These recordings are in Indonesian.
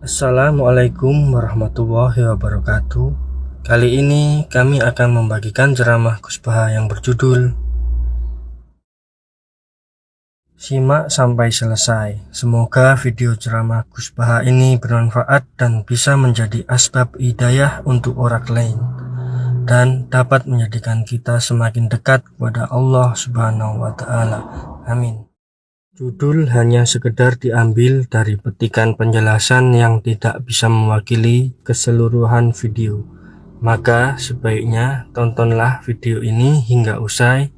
Assalamualaikum warahmatullahi wabarakatuh. Kali ini kami akan membagikan ceramah Gus Baha yang berjudul Simak sampai selesai. Semoga video ceramah Gus Baha ini bermanfaat dan bisa menjadi asbab hidayah untuk orang lain dan dapat menjadikan kita semakin dekat kepada Allah Subhanahu wa Ta'ala. Amin. Judul hanya sekedar diambil dari petikan penjelasan yang tidak bisa mewakili keseluruhan video. Maka sebaiknya tontonlah video ini hingga usai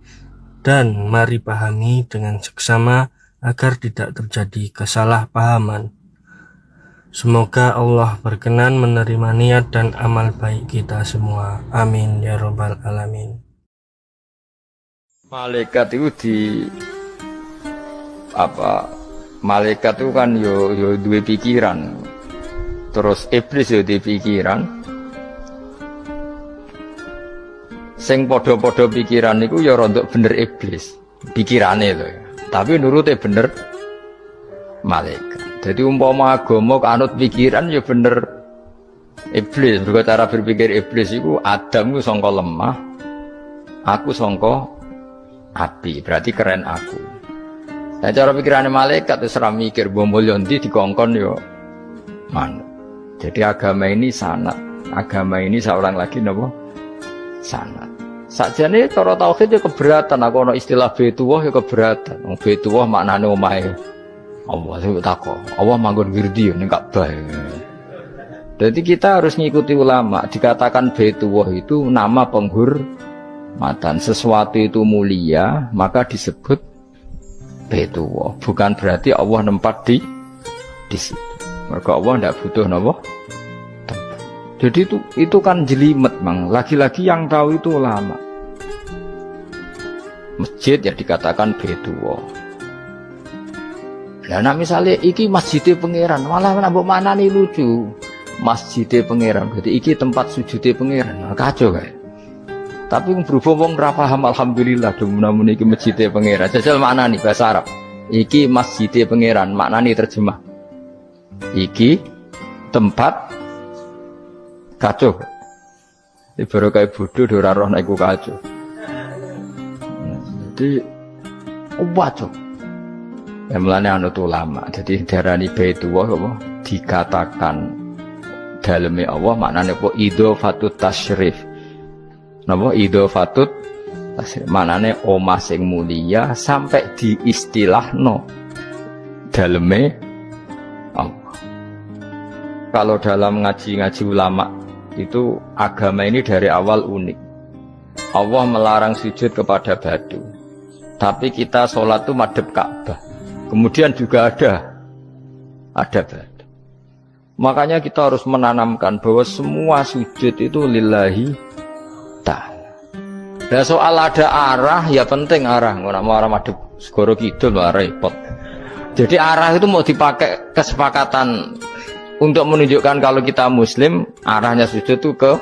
dan mari pahami dengan seksama agar tidak terjadi kesalahpahaman. Semoga Allah berkenan menerima niat dan amal baik kita semua. Amin ya robbal alamin. Malaikat itu malaikat itu kan yo duwe pikiran, terus iblis yo duwe pikiran. Sing podo-podo pikiran niku ya rontok bener iblis pikirane lho, tapi nurute bener malaikat. Jadi umpama agama kanut pikiran ya bener iblis. Mergo cara berpikir iblis iku Adam ku sangka lemah, aku sangka api, berarti keren aku. Nah cara pikirannya malaikat itu serah mikir bombol yonti dikongkon yo manut. Jadi agama ini sanad, agama ini seorang lagi nopo sanad. Sakjane cara tauhid yo keberatan, aku ono istilah Baitullah yo keberatan. Wong Baitullah maknane omahe Allah sing takok. Allah manggon wirdi ning Ka'bah. Jadi kita harus ngikuti ulama. Dikatakan Baitullah itu nama penghormatan. Sesuatu itu mulia maka disebut Baitullah, bukan berarti Allah nempat di situ. Mereka Allah tidak butuh tempat. Jadi itu kan jelimet, mang. Lagi-lagi yang tahu itu ulama. Masjid ya dikatakan Baitullah. Nah, misalnya iki masjidnya pangeran, malah nambah mana nih lucu. Masjidnya pangeran, berarti iki tempat sujudnya pangeran. Nah, kacau kan? Tapi berhubung ra paham alhamdulillah namun iki masjidnya pangeran. Jajal makna nih bahasa Arab. Iki masjidnya pangeran, makna nih terjemah. Iki tempat kacau. Baru kayak bodoh ora roh nek kacau. Jadi kacau. Ya mulane anut ulama. Jadi darani Baitullah apa dikatakan daleme Allah maknane apa idhofatut tasyrif. Napa idhofatut manane omah sing mulia sampai diistilahno daleme Allah. Kalau dalam ngaji-ngaji ulama itu agama ini dari awal unik. Allah melarang sujud kepada batu, tapi kita sholat itu madhep Ka'bah. Kemudian juga ada batu. Makanya kita harus menanamkan bahwa semua sujud itu lillahi ta'ala. Nah soal ada arah ya penting arah. Nggak mau arah madhep segoro kidul lah repot. Jadi arah itu mau dipakai kesepakatan untuk menunjukkan kalau kita muslim arahnya sujud itu ke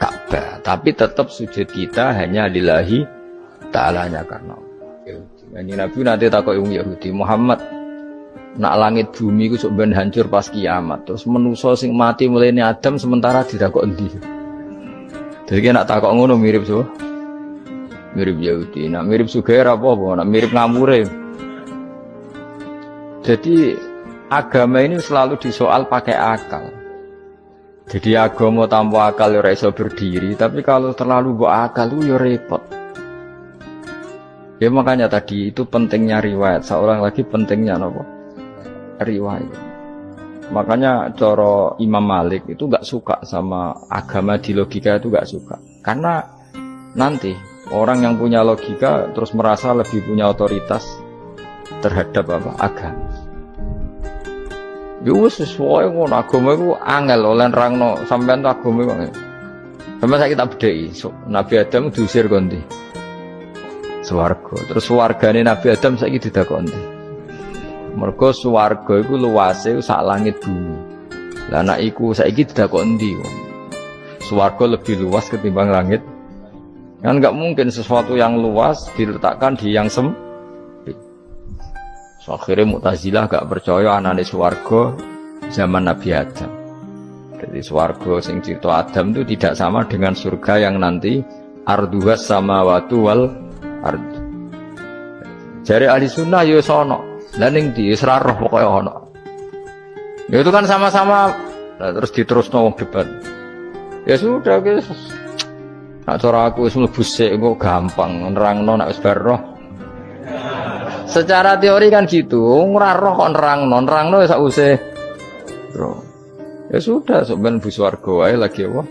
Ka'bah. Tapi tetap sujud kita hanya lillahi ta'alanya karena Yahudi. Nabi nanti takut Yahudi Muhammad nak langit bumi itu sok ben hancur pas kiamat. Terus manusa sing mati mulai Adam sementara tidak kok endi. Jadi nak takok ngono mirip so, mirip Yahudi. Nak mirip Sugair apa? Nak mirip Ngamure. Jadi agama ini selalu disoal pakai akal. Jadi agama tanpa akal ora iso berdiri. Tapi kalau terlalu bawa akal itu ya repot. Ya makanya tadi itu pentingnya riwayat. Seorang lagi pentingnya apa? Riwayat. Makanya coro Imam Malik itu gak suka sama agama di logika itu gak suka. Karena nanti orang yang punya logika terus merasa lebih punya otoritas terhadap agama. Ya wis sesuai ngono agama iku angel oleh nerangno sampean agama iku. Sampeyan saiki tak bedheki. Nabi Adam diusir kondi. Swarga. Terus swargane Nabi Adam saiki didakoni. Mergo swarga iku luase sak langit bumi. Lah nek iku saiki didakok endi wong? Swarga lebih luas ketimbang langit. Kan enggak mungkin sesuatu yang luas diletakkan di yang sempit. So, akhirnya Mu'tazilah gak percaya anane swarga zaman Nabi Adam. Jadi swarga sing cerita Adam itu tidak sama dengan surga yang nanti arduhas samawati wal ard. Jari ahli sunnah ya sono. Lah ning ndi wis ra roh pokoke ono. Ya itu kan sama-sama terus diterusno wong debat. Ya sudah guys. Nak cara aku wis mlebu sik kok gampang nerangno nek wis bar roh. Secara teori kan gitu, ora roh kok nerangno ya sakwise roh. Ya sudah, sampeyan bu swarga wae lagi apa?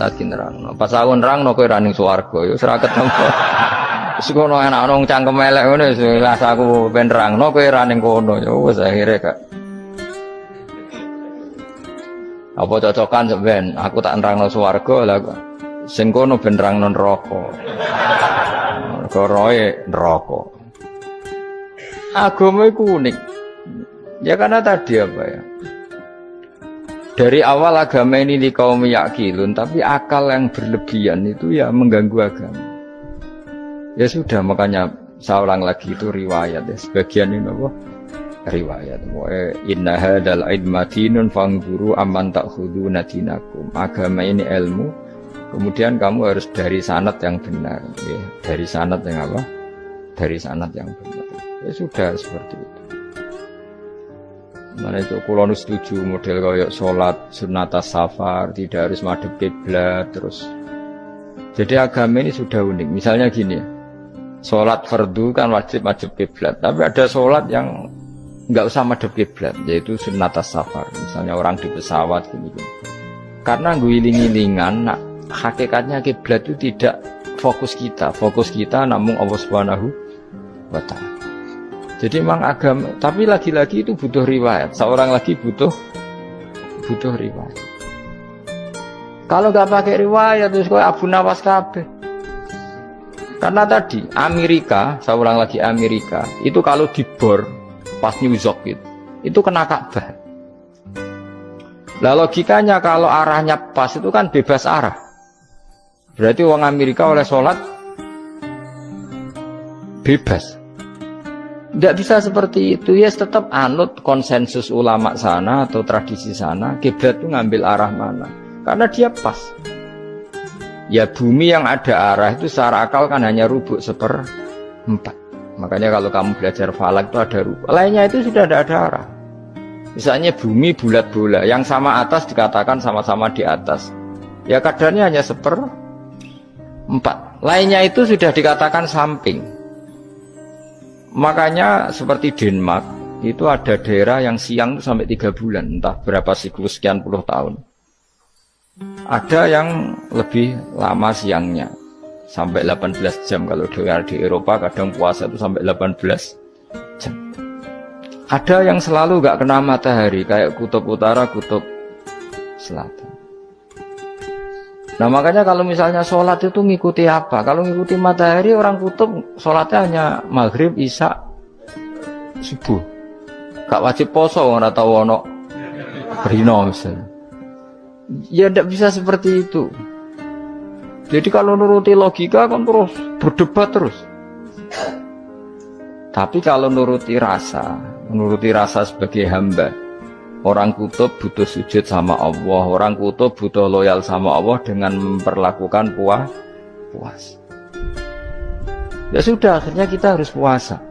Lagi nerangno. Pas aku nerangno kowe ra ning swarga ya ora ketemu. Wis kono enak nang cangkem elek ngono wis aku ben nerangno kowe ra ning kono ya wis akhire gak. Apa cocokan sampeyan? Aku tak nerangno swarga lah sing kono ben nerangno neraka. Koroe neraka. Agama itu unik. Ya karena tadi apa ya? Dari awal agama ini di kaum yakilun, tapi akal yang berlebihan itu ya mengganggu agama. Ya sudah, makanya saya ulang lagi itu riwayat ya. Sebagian ini apa? Riwayat. Inna hadal idmatinun fangguru amman ta'khuduna dinakum. Agama ini ilmu. Kemudian kamu harus dari sanad yang benar. Ya. Dari sanad yang apa? Dari sanad yang benar. Ya sudah seperti itu. Mana itu kalau setuju model kayak sholat sunat safar tidak harus madhep kiblat terus. Jadi agama ini sudah unik. Misalnya gini, sholat fardu kan wajib kiblat, tapi ada sholat yang nggak usah madhep kiblat, yaitu sunat safar. Misalnya orang di pesawat gini. Karena guling-gilingan, nah, hakikatnya kiblat itu tidak fokus kita namun Allah Subhanahu wa Ta'ala. Jadi memang agama, tapi lagi-lagi itu butuh riwayat. Seorang lagi butuh riwayat. Kalau nggak pakai riwayat, terus kau Abu Nawas kabeh. Karena tadi Amerika, seorang lagi Amerika, itu kalau dibor pas New York itu kena Ka'bah. Lah logikanya kalau arahnya pas itu kan bebas arah. Berarti orang Amerika oleh sholat bebas. Tidak bisa seperti itu, ya tetap anut konsensus ulama sana atau tradisi sana, kiblat itu ngambil arah mana, karena dia pas. Ya bumi yang ada arah itu secara akal kan hanya rubuk 1/4. Makanya kalau kamu belajar falak itu ada rubuk, lainnya itu sudah tidak ada arah. Misalnya bumi bulat bola, yang sama atas dikatakan sama-sama di atas, ya kadarnya hanya 1/4. Lainnya itu sudah dikatakan samping. Makanya seperti Denmark itu ada daerah yang siang itu sampai 3 bulan, entah berapa siklus sekian puluh tahun. Ada yang lebih lama siangnya sampai 18 jam. Kalau di Eropa kadang puasa itu sampai 18 jam. Ada yang selalu gak kena matahari kayak kutub utara, kutub selatan. Nah makanya kalau misalnya sholat itu ngikuti apa? Kalau ngikuti matahari, orang kutub sholatnya hanya maghrib, isya, subuh. Gak wajib poso, orang tahu ono berino misalnya. Ya tidak bisa seperti itu. Jadi kalau nuruti logika kan terus berdebat terus. Tapi kalau nuruti rasa sebagai hamba. Orang kutub butuh sujud sama Allah, orang kutub butuh loyal sama Allah dengan memperlakukan puasa. Ya sudah, akhirnya kita harus puasa.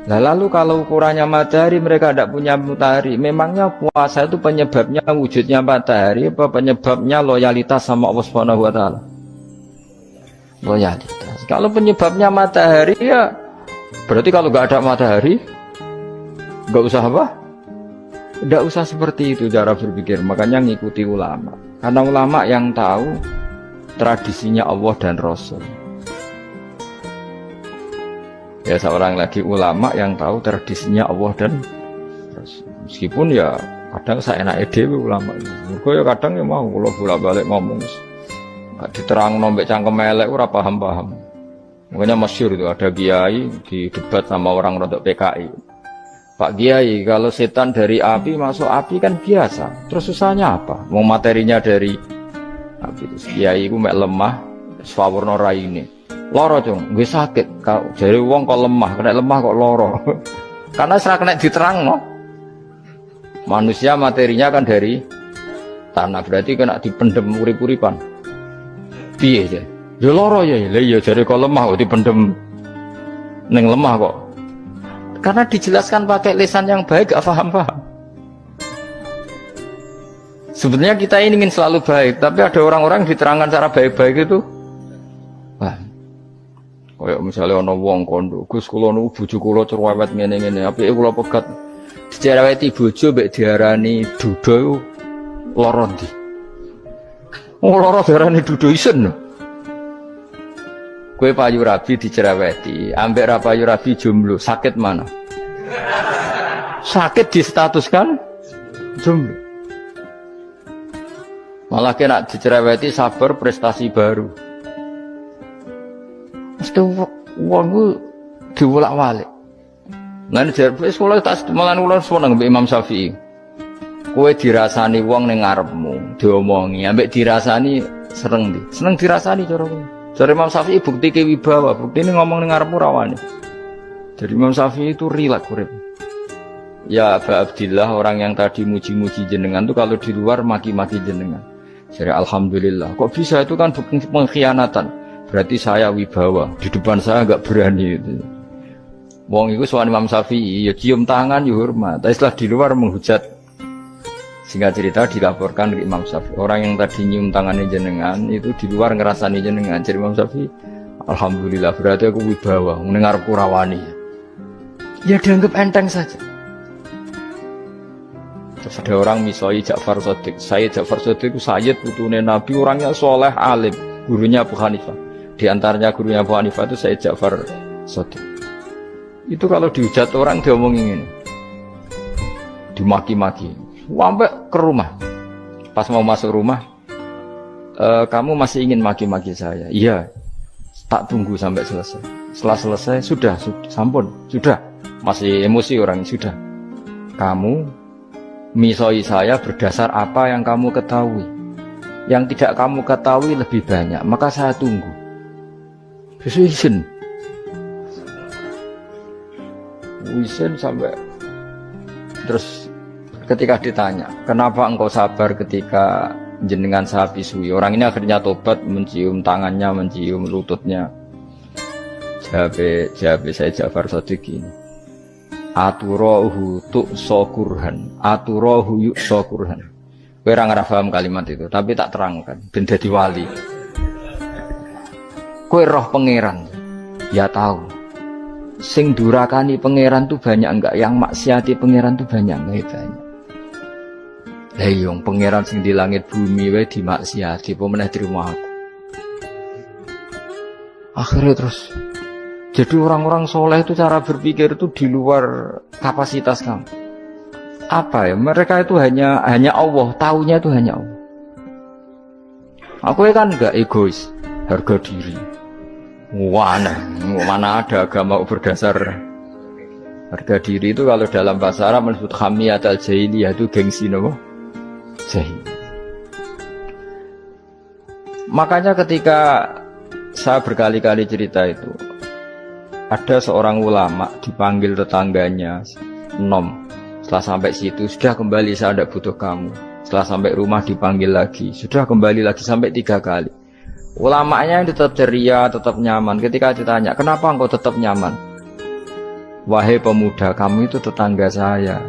Nah, lalu kalau ukurannya matahari, mereka tidak punya matahari. Memangnya puasa itu penyebabnya wujudnya matahari, apa penyebabnya loyalitas sama Allah Subhanahu wa Ta'ala? Loyalitas. Kalau penyebabnya matahari, ya berarti kalau nggak ada matahari, nggak usah apa? Tidak usah seperti itu cara berpikir. Makanya ngikuti ulama. Karena ulama yang tahu tradisinya Allah dan Rasul. Ya seorang lagi ulama yang tahu tradisinya Allah dan Rasul. Meskipun ya kadang saya enak dewe ulama. Mergo ya kadang ya mau kalau bolak-balik ngomong. Gak diterang nombek cangkem elek ora paham-paham. Makanya masyhur itu ada kiai di debat sama orang rodok PKI. Pak Kiai, kalau setan dari api masuk api kan biasa. Terus susahnya apa? Mau materinya dari api. Terus Kiai itu mek lemah, swawarna raine. Loro cung, gue sakit. Jadi wong kok lemah, kena lemah kok loro. Karena serak kena diterang no. Manusia materinya kan dari tanah, berarti kena dipendem urip-uripan. Piye ya? Ya lara ya, lha ya jare kok lemah kok dipendem ning lemah kok. Karena dijelaskan pakai lisan yang baik, gak paham-paham. Sebenarnya kita ini ingin selalu baik, tapi ada orang-orang diterangkan cara baik-baik itu. Wah, kayak misalnya ana wong kondo, Gus kula niku bojo kula cerewet ngene-ngene, apike kula pegat. Dicereweti bojo mbek diarani duda iku lara ndi? Lara diarani duda isen. Kowe payu rabi dicereweti, ambek ra payu rabi jomblo, sakit mana? Sakit distatuskan jomblo. Malah kena dicereweti sabar prestasi baru. Mesti wong ku diwolak-walik. Lan jar wis kula tak malan kula seneng mbek Imam Syafi'i. Kowe dirasani wong ning ngarepmu, diomongi, ambek dirasani seneng ndi? Seneng dirasani cara kowe. Jare Imam Syafi'i bukti ke wibawa, bukti ini ngomong ning ngarepmu rawani. Jadi Imam Syafi'i itu rileks urip. Ya Aba Abdillah, orang yang tadi muji-muji jenengan itu kalau di luar maki-maki jenengan. Jadi alhamdulillah. Kok bisa itu kan bukti pengkhianatan. Berarti saya wibawa, di depan saya enggak berani itu. Wong iku sowan Imam Syafi'i ya cium tangan ya hormat. Tapi setelah di luar menghujat. Singkat cerita dilaporkan ke Imam Syafi'i. Orang yang tadi nyium tangannya jenengan itu di luar ngerasani jenengan. Jadi Imam Syafi'i, alhamdulillah berarti aku wibawa, mendengar kurawani. Ya dianggap enteng saja. Terus ada orang misoi Ja'far Shadiq. Sayyid Ja'far Shadiq itu Sayyid putune Nabi, orangnya soleh, alim, gurunya Abu Hanifah. Di antaranya gurunya Abu Hanifah itu Sayyid Ja'far Shadiq. Itu kalau dihujat orang diomongin ini, dimaki-maki. Sampai ke rumah. Pas mau masuk rumah, kamu masih ingin maki-maki saya? Iya. Tak tunggu sampai selesai. Setelah selesai, sudah, sampun, sudah. Masih emosi orang, sudah. Kamu misoi saya berdasar apa yang kamu ketahui. Yang tidak kamu ketahui lebih banyak, maka saya tunggu. Izin sampai terus. Ketika ditanya, kenapa engkau sabar ketika jenengan saya pisui? Orang ini akhirnya tobat, mencium tangannya, mencium lututnya. Jawab saya Ja'far Shadiq ini. Aturahu tu'sokurhan, aturahu yu'sokurhan. Kowe ora ngrafaham kalimat itu, tapi tak terangkan, ben dadi wali. Kowe roh pangeran, ya tahu. Sing durakani pangeran tuh banyak enggak? Yang maksiati pangeran tuh banyak enggak? Banyak. Yang pangeran sing di langit bumi wae dimaksiati, apa meneh terima aku. Akhirnya terus. Jadi orang-orang soleh itu cara berpikir itu di luar kapasitas kamu. Apa ya? Mereka itu hanya Allah, taunya itu hanya Allah. Aku kan enggak egois, harga diri. Mana ada agama berdasar harga diri itu. Kalau dalam bahasa Arab disebut hamiyat al-jahiliyah, itu gengsi nopo? Jahil. Makanya ketika saya berkali-kali cerita itu, ada seorang ulama dipanggil tetangganya, nom. Setelah sampai situ, sudah kembali, saya tidak butuh kamu. Setelah sampai rumah dipanggil lagi, sudah kembali lagi sampai 3 kali. Ulamanya yang tetap ceria, tetap nyaman. Ketika ditanya, kenapa engkau tetap nyaman? Wahai pemuda, kamu itu tetangga saya.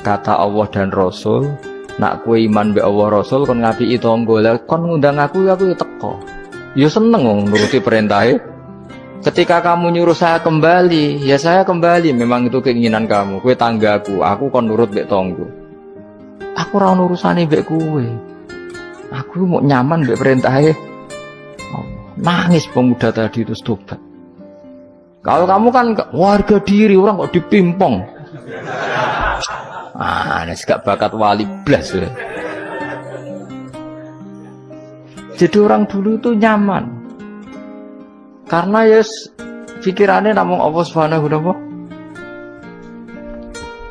Kata Allah dan Rasul, nak kue iman be Allah Rasul kon ngapiki tangga, lah kon ngundang aku ya teko. Ya seneng wong nuruti perintahnya. Ketika kamu nyuruh saya kembali, ya saya kembali. Memang itu keinginan kamu. Kue tanggaku, aku kon nurut be tangga. Aku ora urusane mbek kowe. Aku mau nyaman mbek perintahnya. Nangis pemuda tadi itu tobat. Kalau kamu kan warga diri, orang kok dipimpong. Nes gak bakat wali blas. Jadi orang dulu itu nyaman. Karena yes pikirannya namung Allah Subhanahu wa ta'ala.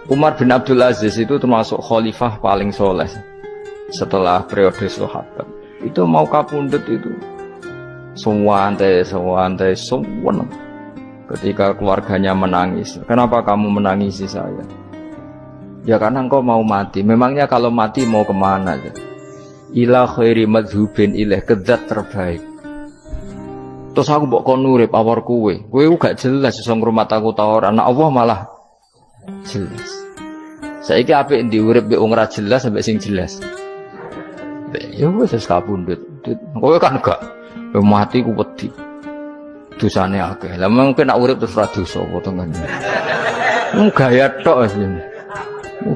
Umar bin Abdul Aziz itu termasuk khalifah paling soleh setelah periode sahabat. Itu mau kapundhut itu santai. Ketika keluarganya menangis, kenapa kamu menangisi saya? Ya karena engkau mau mati. Memangnya kalau mati mau kemana? Ila khairi madhubin ilaih, ke zat terbaik. Terus aku mbok kon urip awar kowe gak jelas iso ngrumat aku ta ora. Nah Allah malah jelas. Saiki apik ndi urip mbek wong ora jelas sampai sing jelas. Ya wis kabundut. Kowe kan gak mati ku wedi. Dosane akeh. Lah mungkin nek urip terus ora dosa apa to kan. Gaya tok wis.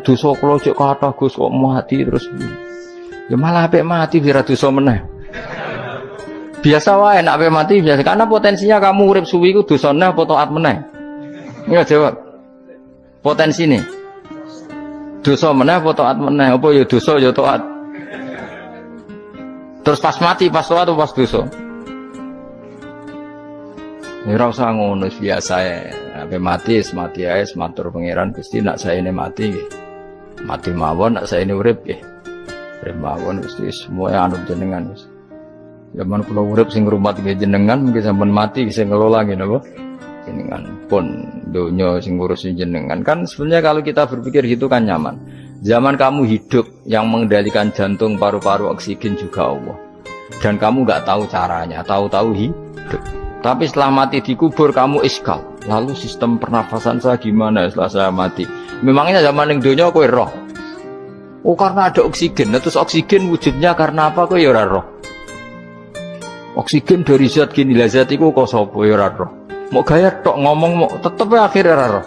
Dosa kula cek kathah Gus kok mati terus. Ya malah apik mati ora dosa meneh. Biasa wae nek ape mati biasa karena potensinya kamu urip suwi ku dosane apa taat meneh. Ya jawab. Potensine. Dosa meneh apa taat meneh? Apa ya dosa ya taat. Terus pas mati pas taat atau pas dosa? Ya ora usah ngono biasa ya. Ape mati ae matur pangeran Gusti nak saene mati nggih. Mati mawon nak saene urip nggih. Urip mawon Gusti semua anut jenengan wis. Zaman kula urip sing ngrumat nggih jenengan mungkin sampean mati bisa ngelola nggih napa? Jenengan pun donya sing ngurusin jenengan. Kan sebenarnya kalau kita berpikir gitu kan nyaman. Zaman kamu hidup yang mengendalikan jantung, paru-paru, oksigen juga Allah. Dan kamu enggak tahu caranya, tahu-tahu hidup. Tapi setelah mati dikubur kamu iskal. Lalu sistem pernafasan saya gimana setelah saya mati? Memangnya zaman ning donya kowe roh. Oh karena ada oksigen. Terus oksigen wujudnya karena apa kowe ya ora roh? Oksigen dari zat gini lah zat iku kok sapa ya ora roh. Mau gaya tok ngomong mau tetep akhir ora roh.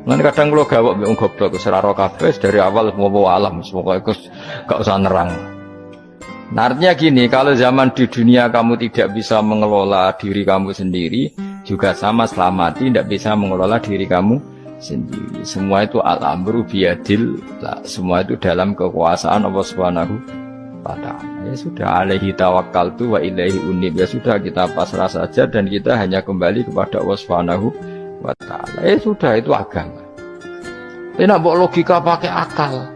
Lan kadang kula gawok mbek wong goblok wis ora roh kabeh dari awal mau alam pokoke gak usah nerang. Nah, artinya gini, kalau zaman di dunia kamu tidak bisa mengelola diri kamu sendiri, juga sama setelah mati tidak bisa mengelola diri kamu sendiri. Semua itu al-amru biyadil, semua itu dalam kekuasaan Allah Subhanahu wa ta'ala. Ya sudah, alaihi tawakkaltu wa ilaihi unib. Ya sudah, kita pasrah saja dan kita hanya kembali kepada Allah Subhanahu wa ta'ala. Ya sudah, itu agama. Tapi nak bawa logika pakai akal.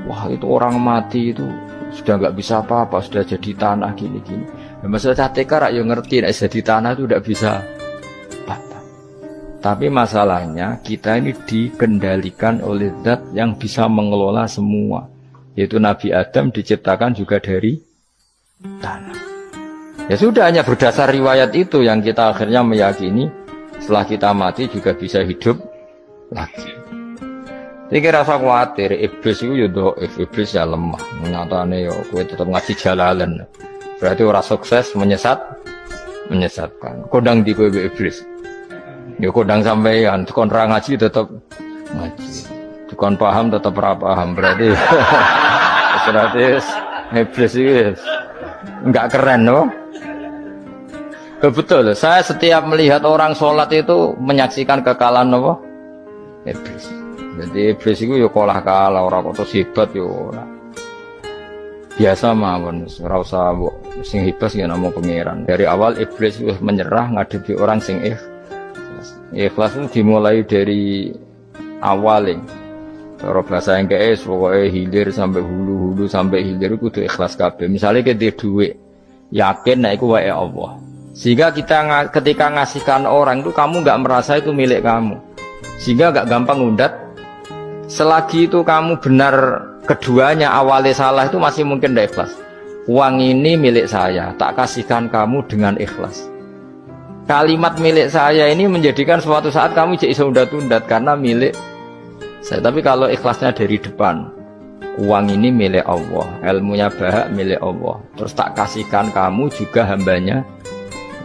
Wah, itu orang mati itu sudah nggak bisa apa-apa, sudah jadi tanah gini-gini. Ya, masalah catekar ya ngerti, nek jadi tanah itu tidak bisa apa. Tapi masalahnya kita ini dikendalikan oleh zat yang bisa mengelola semua. Yaitu Nabi Adam diciptakan juga dari tanah. Ya sudah, hanya berdasar riwayat itu yang kita akhirnya meyakini setelah kita mati juga bisa hidup lagi. Iki rasa khawatir, iblis itu ya dhaif, iblis ya lemah. Nyatane ya kowe tetep ngaji jalalan. Berarti ora sukses menyesatkan. Kodang di kowe iblis. Ya kodang sampean, kon ra ngaji tetep ngaji. Kon paham tetep ora paham. Berarti iblis itu enggak keren loh. Betul, saya setiap melihat orang sholat itu menyaksikan kekalahan apa? Iblis. Jadi iblis itu ya kalah orang kok hebat yo ora. Biasa mawon, ora usah sing hebat ya namung pangeran. Dari awal iblis wis menyerah ngadepi orang sing ikhlas. Ikhlas itu dimulai dari awal. Cara bahasa Inggris pokoke hilir sampai hulu sampai hilir kudu ikhlas kabeh. Misale kita duit, yakin nek iku wae Allah. Sehingga kita ketika ngasihkan orang itu kamu enggak merasa itu milik kamu. Sehingga enggak gampang undat. Selagi itu kamu benar keduanya awalnya salah itu masih mungkin tidak ikhlas. Uang ini milik saya, tak kasihkan kamu dengan ikhlas. Kalimat milik saya ini menjadikan suatu saat kamu jadi undat-undat karena milik saya. Tapi kalau ikhlasnya dari depan, uang ini milik Allah, ilmunya bahak milik Allah, terus tak kasihkan kamu juga hambanya.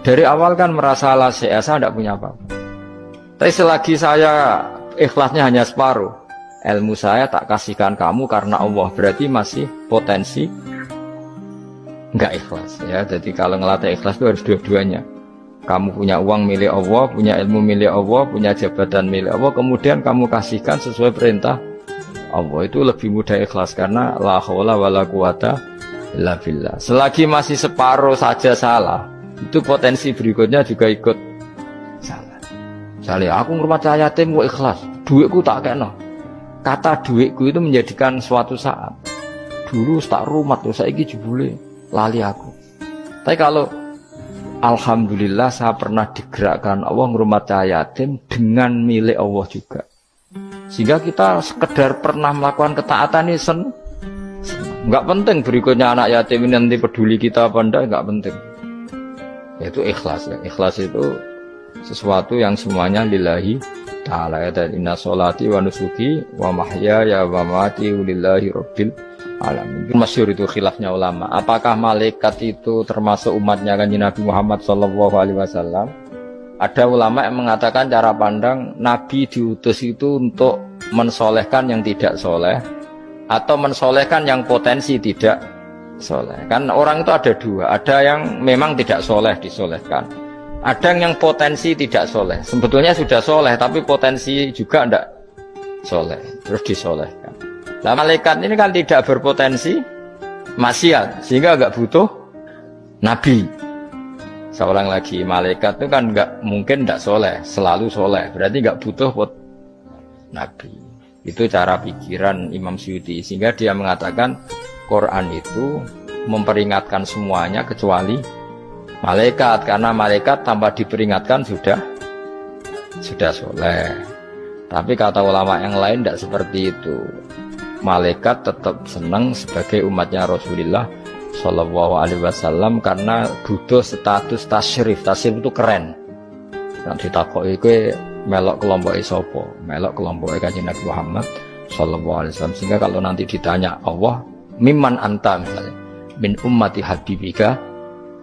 Dari awal kan merasa saya tidak punya apa-apa. Tapi selagi saya ikhlasnya hanya separuh, ilmu saya tak kasihkan kamu karena Allah, berarti masih potensi enggak ikhlas ya. Jadi kalau ngelatih ikhlas itu harus dua-duanya. Kamu punya uang milik Allah, punya ilmu milik Allah, punya jabatan milik Allah, kemudian kamu kasihkan sesuai perintah Allah, itu lebih mudah ikhlas karena la haula wala quwata illa billah. Selagi masih separuh saja salah, itu potensi berikutnya juga ikut salah. Misalnya aku ngurmat yatim kok ikhlas, duitku tak kena. Kata duitku itu menjadikan suatu saat. Dulu tak rumat, saiki jebule lali aku. Tapi kalau alhamdulillah saya pernah digerakkan Allah ngurmat yatim dengan milik Allah juga. Sehingga kita sekedar pernah melakukan ketaatan ini senang. Enggak penting berikutnya anak yatim ini nanti peduli kita apa enggak, enggak penting. Yaitu ikhlas ya. Ikhlas itu sesuatu yang semuanya lillahi ta'ala ya, dan inna sholati wa nusuki wa mahyaya wa mamati lillahi rabbil alamin. Masyhur itu khilafnya ulama. Apakah malaikat itu termasuk umatnya Kanjeng Nabi Muhammad sallallahu alaihi wasallam? Ada ulama yang mengatakan cara pandang Nabi diutus itu untuk mensolehkan yang tidak soleh atau mensolehkan yang potensi tidak soleh. Kan orang itu ada dua, ada yang memang tidak soleh disolehkan, ada yang potensi tidak soleh. Sebetulnya sudah soleh tapi potensi juga tidak soleh, terus disolehkan. Nah malaikat ini kan tidak berpotensi maksiat, sehingga agak butuh nabi. Seorang lagi malaikat itu kan nggak mungkin tidak soleh, selalu soleh, berarti nggak butuh nabi. Itu cara pikiran Imam Suyuti, sehingga dia mengatakan Quran itu memperingatkan semuanya kecuali malaikat, karena malaikat tanpa diperingatkan sudah soleh. Tapi kata ulama yang lain tidak seperti itu. Malaikat tetap senang sebagai umatnya Rasulullah Shallallahu Alaihi Wasallam karena butuh status tasyrif. Tasyrif itu keren. Nanti takoki kowe melok kelompok sopo, melok kelompok Kanjeng Nabi Muhammad Shallallahu Alaihi Wasallam. Sehingga kalau nanti ditanya Allah, mimman anta misalnya, min ummati habibika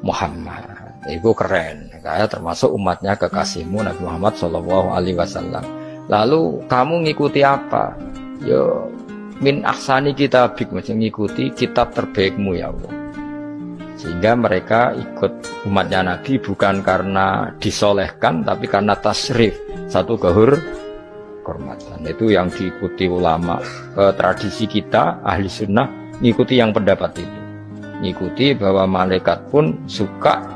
Muhammad, itu keren. Kayak termasuk umatnya kekasihmu Nabi Muhammad Shallallahu Alaihi Wasallam. Lalu kamu ngikuti apa? Yo min ahsani kitabik, macam ngikuti kitab terbaikmu ya Allah. Sehingga mereka ikut umatnya Nabi bukan karena disolehkan, tapi karena tasrif, satu kehormatan. Itu yang diikuti ulama. Tradisi kita ahli sunnah ngikuti yang pendapat itu, ngikuti bahwa malaikat pun suka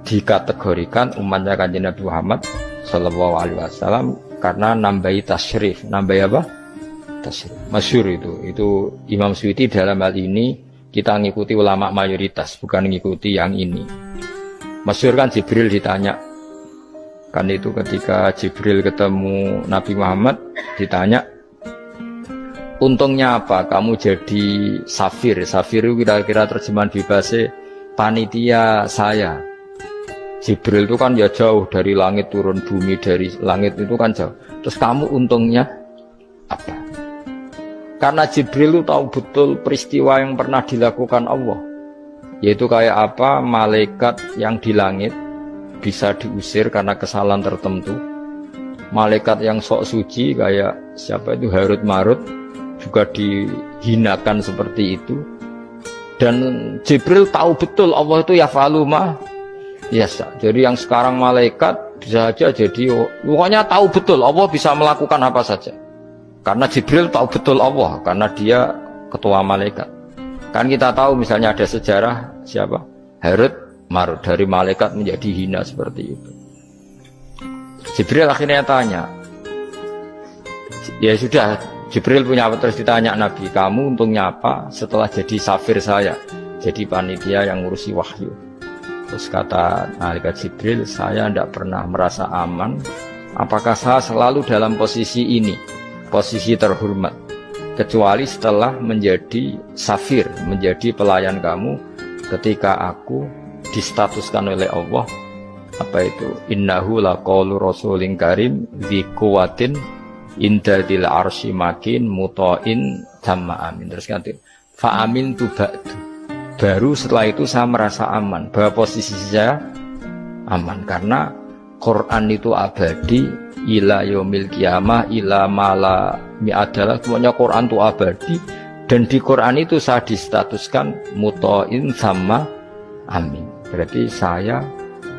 dikategorikan umatnya Kanjeng Nabi Muhammad Sallallahu Alaihi Wasallam karena nambahi tasrif. Nambahi apa? Tasrif. Masyhur itu Imam Suyuti dalam hal ini kita ngikuti ulama mayoritas, bukan ngikuti yang ini. Masyhur kan Jibril ditanya, kan itu ketika Jibril ketemu Nabi Muhammad ditanya, untungnya apa kamu jadi safir? Safir itu kira-kira terjemahan bebasnya panitia saya. Jibril itu kan ya jauh dari langit turun bumi, dari langit itu kan jauh. Terus kamu untungnya apa? Karena Jibril itu tahu betul peristiwa yang pernah dilakukan Allah. Yaitu kayak apa malaikat yang di langit bisa diusir karena kesalahan tertentu. Malaikat yang sok suci kayak siapa itu Harut Marut juga dihinakan seperti itu. Dan Jibril tahu betul Allah itu yaf'alu ma yasha. Jadi yang sekarang malaikat bisa aja jadi pokoknya tahu betul Allah bisa melakukan apa saja. Karena Jibril tahu betul Allah, karena dia ketua malaikat. Kan kita tahu misalnya ada sejarah siapa? Harut Marut, dari malaikat menjadi hina seperti itu. Jibril akhirnya tanya, ya sudah, Jibril punya apa, terus ditanya Nabi, kamu untungnya apa setelah jadi safir saya, jadi panitia yang ngurusi wahyu. Terus kata malaikat Jibril, saya tidak pernah merasa aman, apakah saya selalu dalam posisi ini, posisi terhormat, kecuali setelah menjadi safir, menjadi pelayan kamu ketika aku distatuskan oleh Allah apa itu innahu laqaulu rasulin karim dzi quwwatin inda dzil arsy makin muta'in tamma amin. Terus ganti fa amin tu ba'du, baru setelah itu saya merasa aman bahwa posisi saya aman karena Quran itu abadi ila yaumil qiyamah ila mala mi'adalah, semuanya Quran itu abadi dan di Quran itu saya distatuskan muta'in sama amin. Berarti saya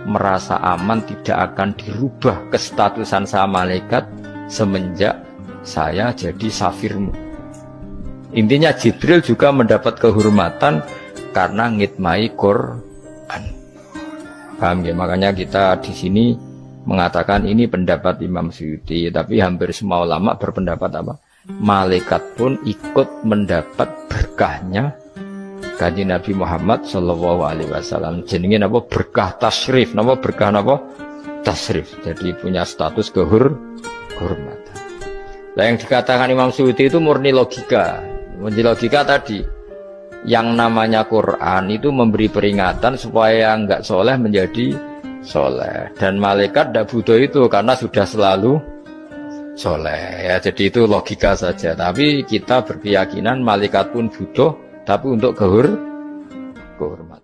merasa aman, tidak akan dirubah kestatusan saya malaikat semenjak saya jadi safirmu. Intinya Jibril juga mendapat kehormatan karena ngitmai Quran. Paham ya? Makanya kita di sini mengatakan ini pendapat Imam Suyuti, tapi hampir semua ulama berpendapat apa? Malaikat pun ikut mendapat berkahnya Kanjeng Nabi Muhammad Shallallahu Alaihi Wasallam. Jenenge apa? Berkah tasrif, apa berkah apa? Tasrif. Jadi punya status kehormatan. Nah, yang dikatakan Imam Suyuti itu murni logika. Murni logika tadi, yang namanya Quran itu memberi peringatan supaya enggak soleh menjadi soleh. Dan malaikat tidak butuh itu karena sudah selalu soleh. Ya, jadi itu logika saja. Tapi kita berkeyakinan malaikat pun butuh, tapi untuk kehormatan.